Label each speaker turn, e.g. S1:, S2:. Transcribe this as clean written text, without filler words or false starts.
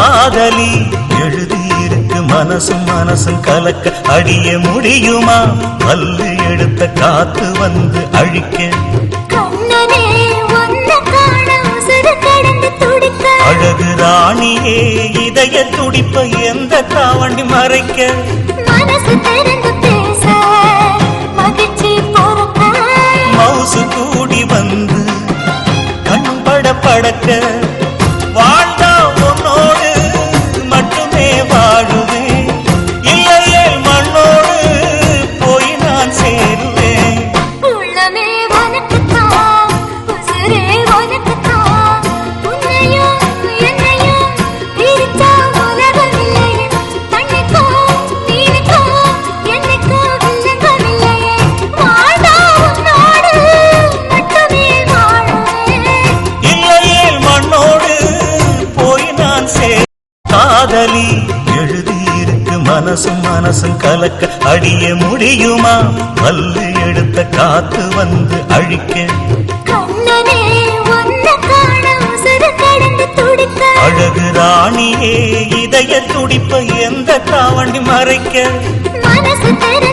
S1: காதலி எழுதியிருக்கு மனசும் மனசும் கலக்க அடிய முடியுமா பல்லு எடுத்த காத்து வந்து அழிக்க அழகு ராணியே இதய துடிப்ப எந்த காவண்டி மறைக்க
S2: மனசு திறந்து பேச மகிழ்ச்சி பொறுக்க
S1: மவுசு கூடி வந்து கண்பட படக்க வாழ்ந்தா உன்னோடு மட்டுமே வாழுவேன் இல்லையே மண்ணோடு போய் நான் சேருவேன்
S2: உள்ளமே உனக்குத்தான் உசுரே உனக்குத்தான் உன்னையும் என்னையும் பிரிச்சா உலகமில்லையே தன்னைக்கும் நீனுக்கும் என்னைக்கும் வில்லங்கமில்லையே வாழ்ந்தா உன்னோடு மட்டுமே வாழுவேன்
S1: இல்லையே மண்ணோடு போய் நான் சேர் காதலி எழுதியிருக்கு மனசும் மனசும் கலக்க அடிய முடியுமா பல்லு எடுத்த காத்து வந்து அழிக்க
S2: கண்ணனே உன்னை காண உசுரு கடந்து துடிக்க
S1: அழகு ராணியே இதய துடிப்ப எந்த காவண்டி மறைக்க
S2: மனசு திறந்து